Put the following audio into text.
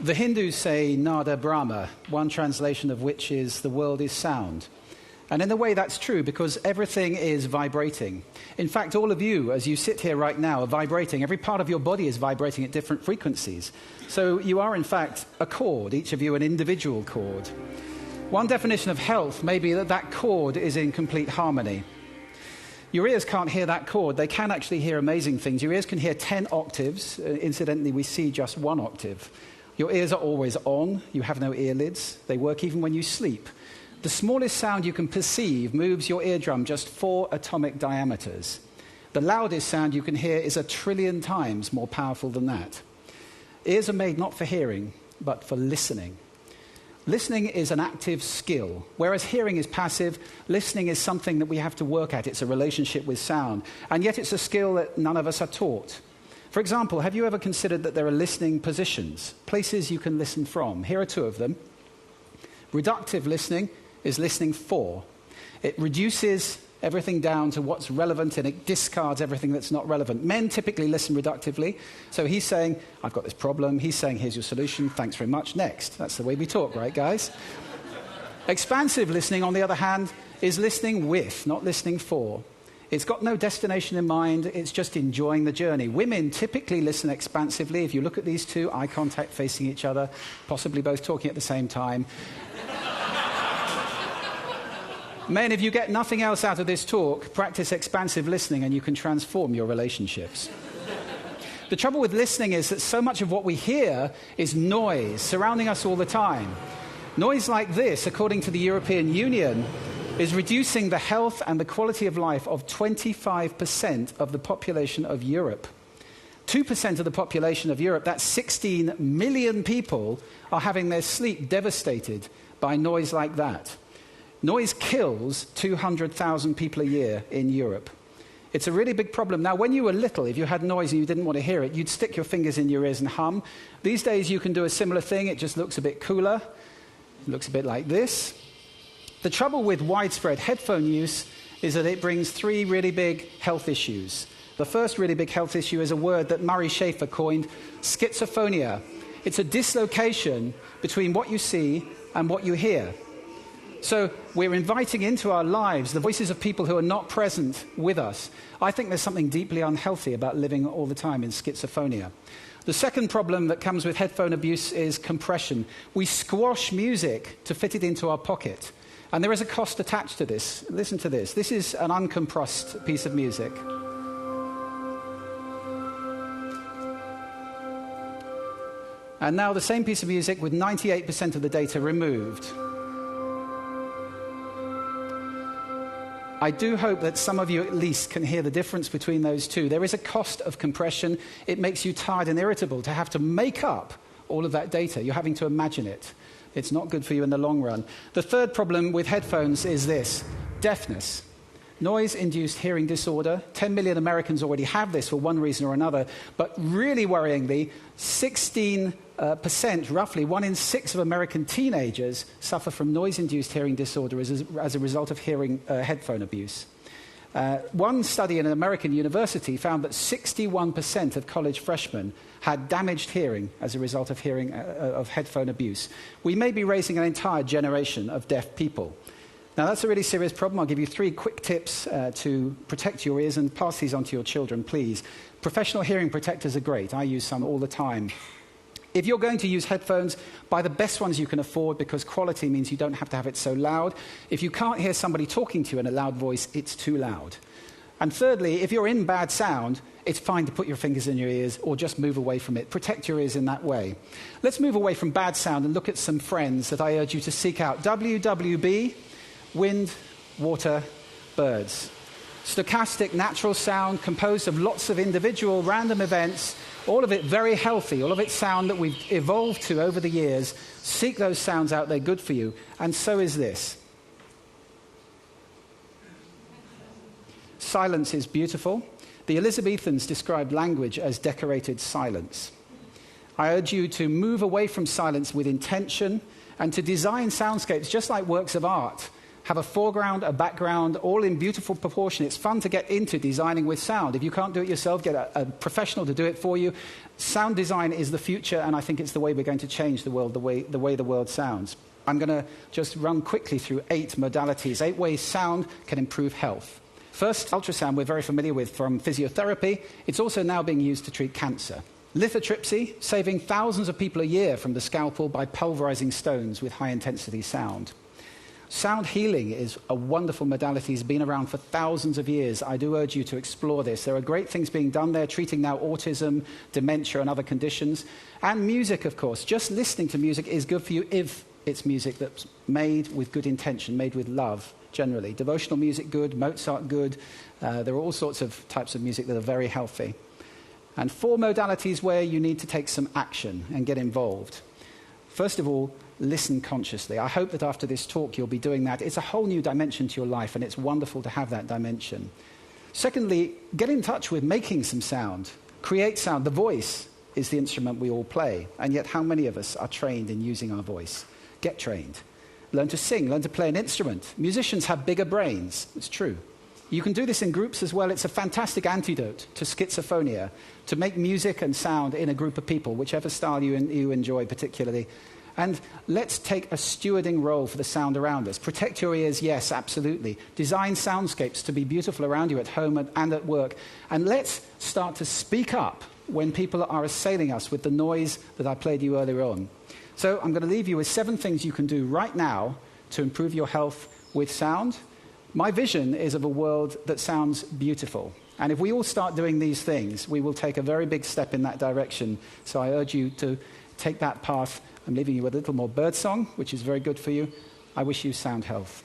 The Hindus say Nada Brahma, one translation of which is the world is sound. And in a way that's true because everything is vibrating. In fact, all of you, as you sit here right now, are vibrating. Every part of your body is vibrating at different frequencies. So you are, in fact, a chord, each of you an individual chord. One definition of health may be that that chord is in complete harmony. Your ears can't hear that chord. They can actually hear amazing things. Your ears can hear 10 octaves. Incidentally, we see just 1 octave. Your ears are always on. You have no earlids. They work even when you sleep. The smallest sound you can perceive moves your eardrum just 4 atomic diameters. The loudest sound you can hear is 1 trillion times more powerful than that. Ears are made not for hearing, but for listening. Listening is an active skill, whereas hearing is passive. Listening is something that we have to work at. It's a relationship with sound, and yet it's a skill that none of us are taught. For example, have you ever considered that there are listening positions, places you can listen from? Here are 2 of them. Reductive listening is listening for. It reduces everything down to what's relevant and it discards everything that's not relevant. Men typically listen reductively. So he's saying, I've got this problem. He's saying, here's your solution. Thanks very much. Next. That's the way we talk, right, guys? Expansive listening, on the other hand, is listening with, not listening for. It's got no destination in mind. It's just enjoying the journey. Women typically listen expansively. If you look at these 2, eye contact facing each other, possibly both talking at the same time. Men, if you get nothing else out of this talk, practice expansive listening and you can transform your relationships. The trouble with listening is that so much of what we hear is noise surrounding us all the time. Noise like this, according to the European Union, is reducing the health and the quality of life of 25% of the population of Europe. 2% of the population of Europe, that's 16 million people, are having their sleep devastated by noise like that. Noise kills 200,000 people a year in Europe. It's a really big problem. Now, when you were little, if you had noise and you didn't want to hear it, you'd stick your fingers in your ears and hum. These days, you can do a similar thing. It just looks a bit cooler. It looks a bit like this. The trouble with widespread headphone use is that it brings 3 really big health issues. The first really big health issue is a word that Murray Schafer coined, schizophrenia. It's a dislocation between what you see and what you hear. So we're inviting into our lives the voices of people who are not present with us. I think there's something deeply unhealthy about living all the time in schizophrenia. The second problem that comes with headphone abuse is compression. We squash music to fit it into our pocket. And there is a cost attached to this. Listen to this. This is an uncompressed piece of music. And now the same piece of music with 98% of the data removed. I do hope that some of you at least can hear the difference between those 2. There is a cost of compression. It makes you tired and irritable to have to make up all of that data. You're having to imagine it. It's not good for you in the long run. The third problem with headphones is this: deafness. Noise-induced hearing disorder. 10 million Americans already have this for one reason or another. But really worryingly, 16%, roughly 1 in 6 of American teenagers suffer from noise-induced hearing disorder as a result of hearing headphone abuse. One study in an American university found that 61% of college freshmen had damaged hearing as a result of headphone abuse. We may be raising an entire generation of deaf people. Now, that's a really serious problem. I'll give you 3 quick tips to protect your ears, and pass these on to your children, please. Professional hearing protectors are great. I use some all the time. If you're going to use headphones, buy the best ones you can afford, because quality means you don't have to have it so loud. If you can't hear somebody talking to you in a loud voice, it's too loud. And thirdly, if you're in bad sound, it's fine to put your fingers in your ears or just move away from it. Protect your ears in that way. Let's move away from bad sound and look at some friends that I urge you to seek out. WWB, wind, water, birds. Stochastic natural sound composed of lots of individual random events, all of it very healthy, all of it sound that we've evolved to over the years. Seek those sounds out, they're good for you. And so is this. Silence is beautiful. The Elizabethans described language as decorated silence. I urge you to move away from silence with intention and to design soundscapes just like works of art. have a foreground, a background, all in beautiful proportion. It's fun to get into designing with sound. If you can't do it yourself, get a professional to do it for you. Sound design is the future, and I think it's the way we're going to change the world, the way the world sounds. I'm going to just run quickly through 8 modalities, 8 ways sound can improve health. First, ultrasound we're very familiar with from physiotherapy. It's also now being used to treat cancer. Lithotripsy, saving thousands of people a year from the scalpel by pulverizing stones with high-intensity sound. Sound healing is a wonderful modality. It's been around for thousands of years. I do urge you to explore this. There are great things being done there, treating now autism, dementia, and other conditions. And music, of course. Just listening to music is good for you if it's music that's made with good intention, made with love, generally. Devotional music, good. Mozart, good. There are all sorts of types of music that are very healthy. And 4 modalities where you need to take some action and get involved. First of all, listen consciously. I hope that after this talk you'll be doing that. It's a whole new dimension to your life, and it's wonderful to have that dimension. Secondly, get in touch with making some sound. Create sound. The voice is the instrument we all play, and yet how many of us are trained in using our voice? Get trained. Learn to sing, learn to play an instrument. Musicians have bigger brains. It's true. You can do this in groups as well. It's a fantastic antidote to schizophrenia, to make music and sound in a group of people, whichever style you enjoy particularly. And let's take a stewarding role for the sound around us. Protect your ears, yes, absolutely. Design soundscapes to be beautiful around you at home and at work. And let's start to speak up when people are assailing us with the noise that I played you earlier on. So I'm going to leave you with 7 things you can do right now to improve your health with sound. My vision is of a world that sounds beautiful. And if we all start doing these things, we will take a very big step in that direction. So I urge you to take that path. I'm leaving you with a little more birdsong, which is very good for you. I wish you sound health.